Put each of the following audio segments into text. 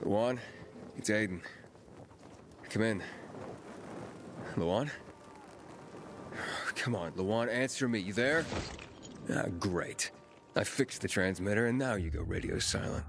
Luan, it's Aiden. Come in. Luan? Come on, Luan, answer me. You there? Ah, great. I fixed the transmitter, and now you go radio silent.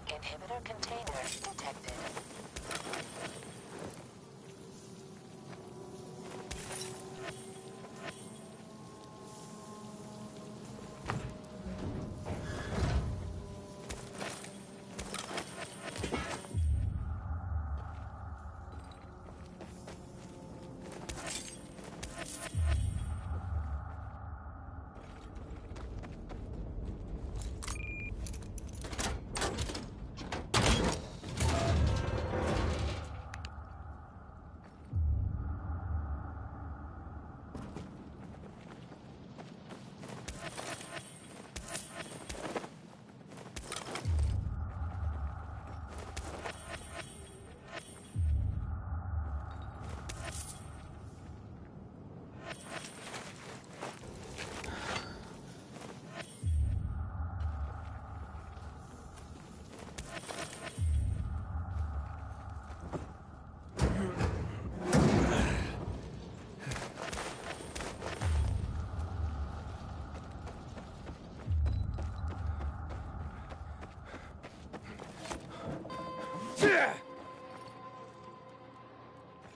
Inhibitor container detected.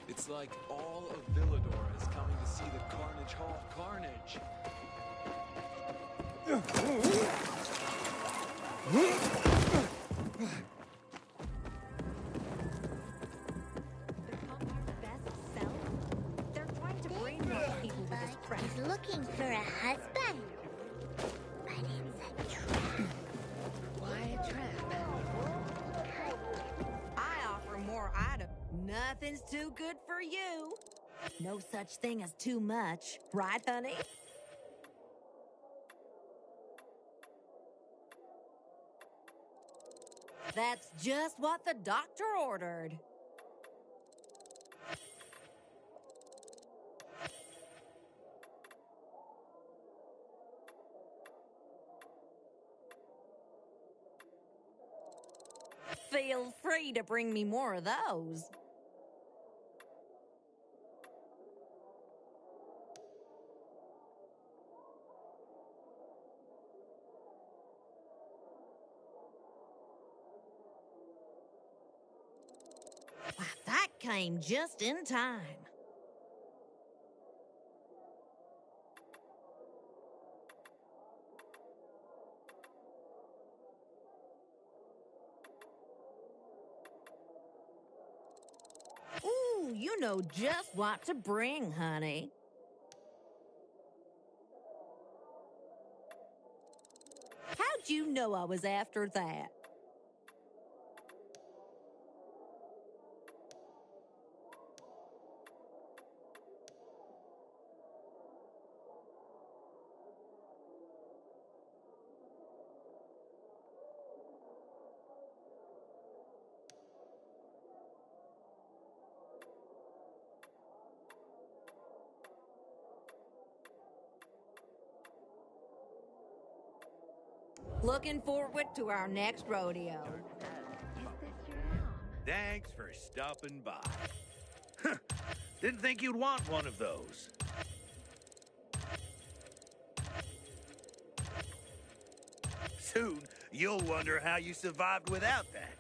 It's like all of Villador is coming to see the Carnage Hall carnage. They're trying to brainwash people with this crap. He's looking for a husband. But it's a trap. Why a trap? I offer more items. Nothing's too good for you. No such thing as too much, right, honey? That's just what the doctor ordered. Feel free to bring me more of those. Wow, that came just in time. Ooh, you know just what to bring, honey. How'd you know I was after that? Looking forward to our next rodeo. Thanks for stopping by. Huh. Didn't think you'd want one of those. Soon, you'll wonder how you survived without that.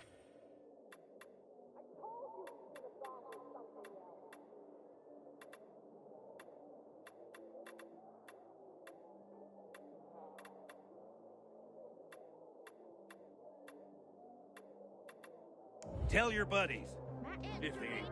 Tell your buddies. If they ain't.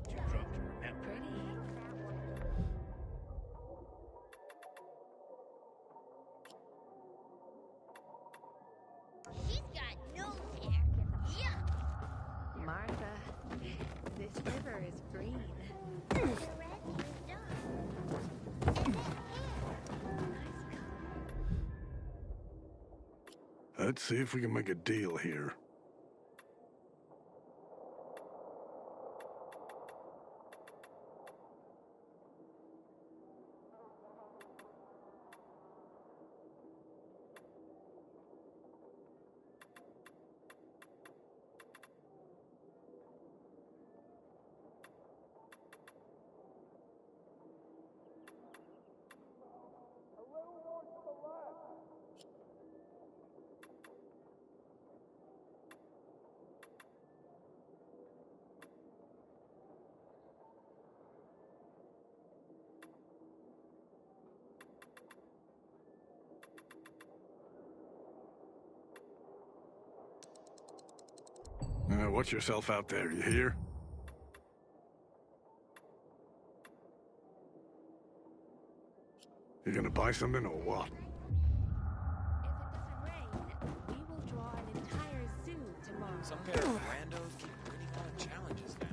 Too drunk to remember. She's got nose hair. Yuck. Martha, this river is green. The red is dark. And that hair. Let's see if we can make a deal here. Watch yourself out there, you hear? You gonna buy something or what? If it doesn't rain, we will draw an entire zoo tomorrow. Some pair of randos keep winning on challenges now.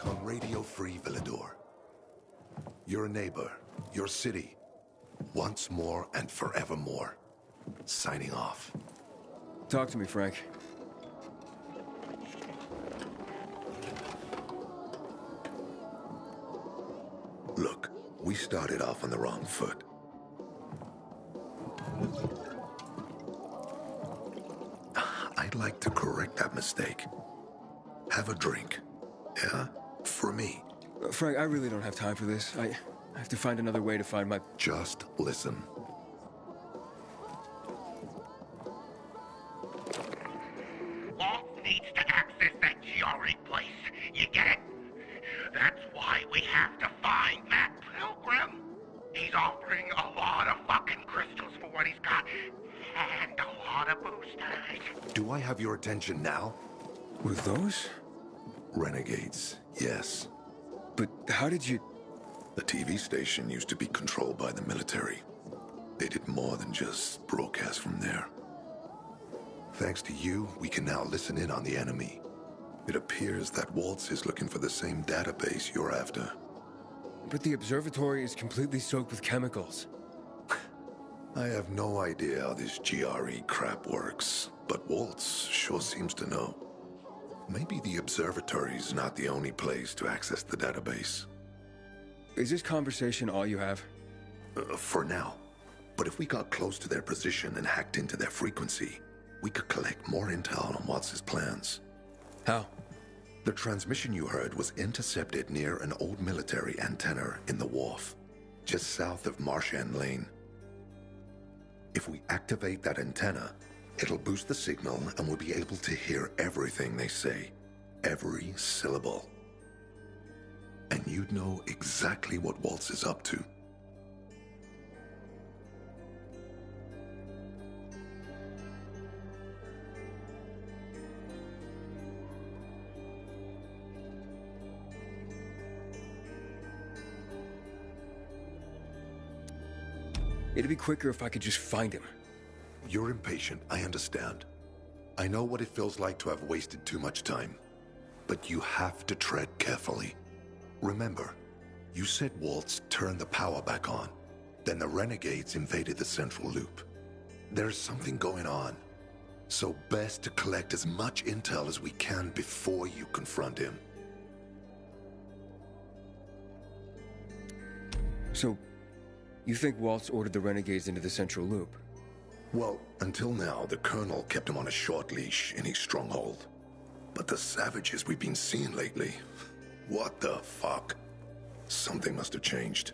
On Radio Free Villador. Your neighbor, your city, once more and forevermore. Signing off. Talk to me, Frank. Look, we started off on the wrong foot. I'd like to correct that mistake. Have a drink. Yeah? For me. Frank, I really don't have time for this. I have to find another way to find my... Just listen. Lost needs to access that Giori place. You get it? That's why we have to find that pilgrim. He's offering a lot of fucking crystals for what he's got. And a lot of boosters. Do I have your attention now? With those? Renegades, yes. But how did you... The TV station used to be controlled by the military. They did more than just broadcast from there. Thanks to you, we can now listen in on the enemy. It appears that Waltz is looking for the same database you're after. But the observatory is completely soaked with chemicals. I have no idea how this GRE crap works, but Waltz sure seems to know. Maybe the observatory's not the only place to access the database. Is this conversation all you have? For now. But if we got close to their position and hacked into their frequency, we could collect more intel on Watts' plans. How? The transmission you heard was intercepted near an old military antenna in the wharf, just south of Marchand Lane. If we activate that antenna, it'll boost the signal and we'll be able to hear everything they say, every syllable. And you'd know exactly what Waltz is up to. It'd be quicker if I could just find him. You're impatient, I understand. I know what it feels like to have wasted too much time. But you have to tread carefully. Remember, you said Waltz turned the power back on. Then the renegades invaded the central loop. There's something going on. So best to collect as much intel as we can before you confront him. So, you think Waltz ordered the renegades into the central loop? Well, until now, the Colonel kept him on a short leash in his stronghold. But the savages we've been seeing lately, what the fuck? Something must have changed.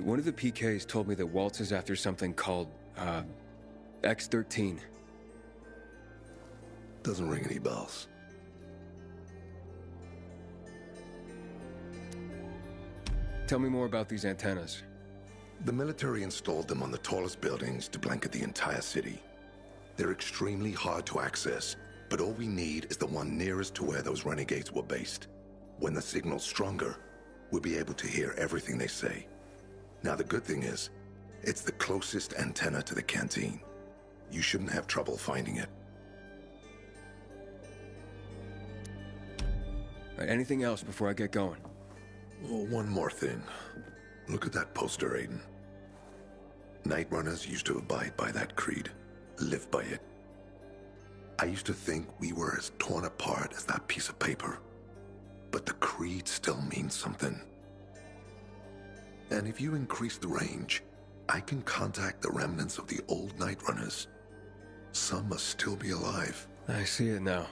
One of the PKs told me that Waltz is after something called, X-13. Doesn't ring any bells. Tell me more about these antennas. The military installed them on the tallest buildings to blanket the entire city. They're extremely hard to access, but all we need is the one nearest to where those renegades were based. When the signal's stronger, we'll be able to hear everything they say. Now the good thing is, it's the closest antenna to the canteen. You shouldn't have trouble finding it. All right, anything else before I get going? Oh, one more thing. Look at that poster, Aiden. Night Runners used to abide by that creed, live by it. I used to think we were as torn apart as that piece of paper. But the creed still means something. And if you increase the range, I can contact the remnants of the old Night Runners. Some must still be alive. I see it now.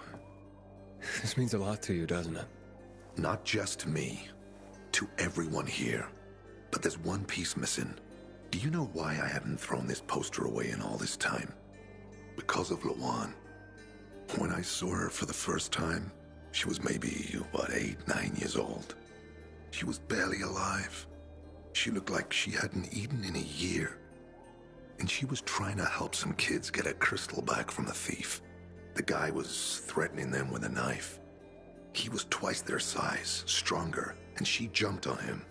This means a lot to you, doesn't it? Not just to me, to everyone here. But there's one piece missing. Do you know why I haven't thrown this poster away in all this time? Because of Lawan. When I saw her for the first time, she was maybe, 8, 9 years old. She was barely alive. She looked like she hadn't eaten in a year. And she was trying to help some kids get a crystal back from the thief. The guy was threatening them with a knife. He was twice their size, stronger, and she jumped on him.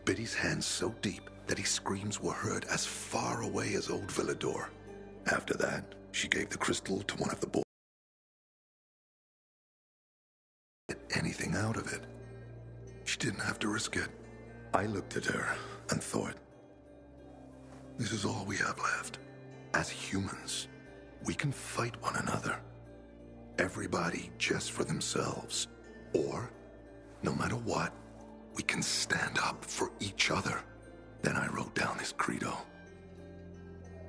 Bit his hands so deep that his screams were heard as far away as Old Villador. After that, she gave the crystal to one of the boys. Get anything out of it. She didn't have to risk it. I looked at her and thought, this is all we have left. As humans, we can fight one another. Everybody just for themselves. Or, no matter what, we can stand up for each other. Then I wrote down this credo.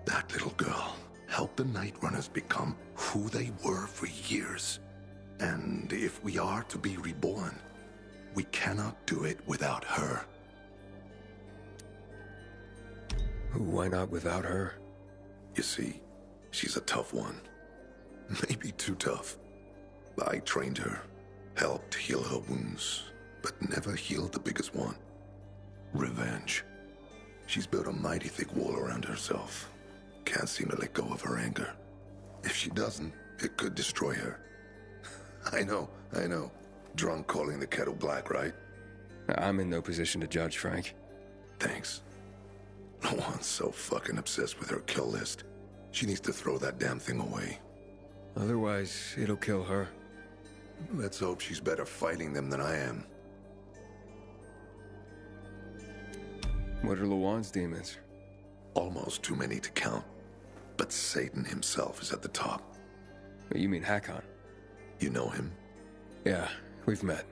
That little girl helped the Night Runners become who they were for years. And if we are to be reborn, we cannot do it without her. Why not without her? You see, she's a tough one. Maybe too tough. I trained her, helped heal her wounds, but never healed the biggest one. Revenge. She's built a mighty thick wall around herself. Can't seem to let go of her anger. If she doesn't, it could destroy her. I know. Drunk calling the kettle black, right? I'm in no position to judge, Frank. Thanks. Lawan's so fucking obsessed with her kill list. She needs to throw that damn thing away. Otherwise, it'll kill her. Let's hope she's better fighting them than I am. What are Lawan's demons? Almost too many to count. But Satan himself is at the top. You mean Hakon? You know him? Yeah, we've met.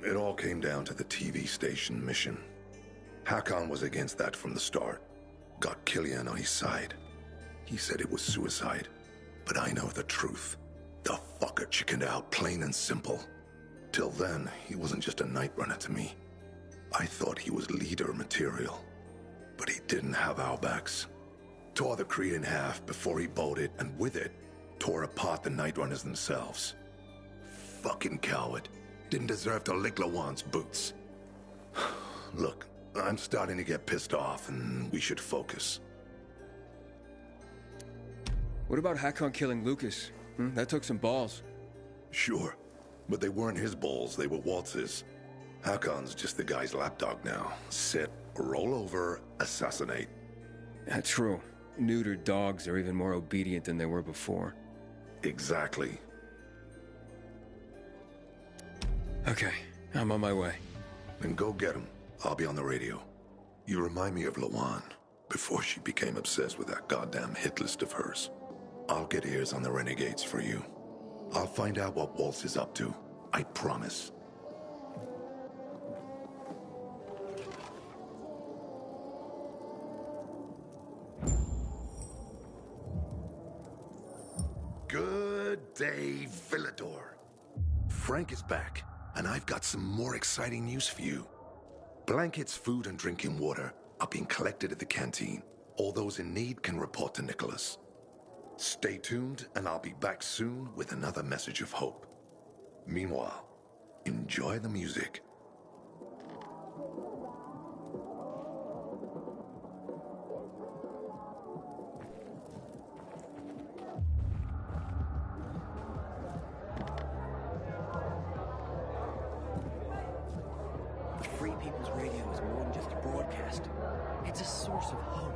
It all came down to the TV station mission. Hakon was against that from the start. Got Killian on his side. He said it was suicide. But I know the truth. The fucker chickened out, plain and simple. Till then, he wasn't just a night runner to me. I thought he was leader material. But he didn't have our backs. Tore the Creed in half before he bolted, and with it, tore apart the Night Runners themselves. Fucking coward. Didn't deserve to lick Lawan's boots. Look, I'm starting to get pissed off, and we should focus. What about Hakon killing Lucas? That took some balls. Sure, but they weren't his balls, they were Waltz's. Hakon's just the guy's lapdog now. Sit, roll over, assassinate. That's true. Neutered dogs are even more obedient than they were before. Exactly. Okay, I'm on my way. Then go get him. I'll be on the radio. You remind me of Lawan, before she became obsessed with that goddamn hit list of hers. I'll get ears on the renegades for you. I'll find out what Waltz is up to. I promise. Good day, Villador. Frank is back, and I've got some more exciting news for you. Blankets, food, and drinking water are being collected at the canteen. All those in need can report to Nicholas. Stay tuned, and I'll be back soon with another message of hope. Meanwhile, enjoy the music. The Free People's Radio is more than just a broadcast. It's a source of hope.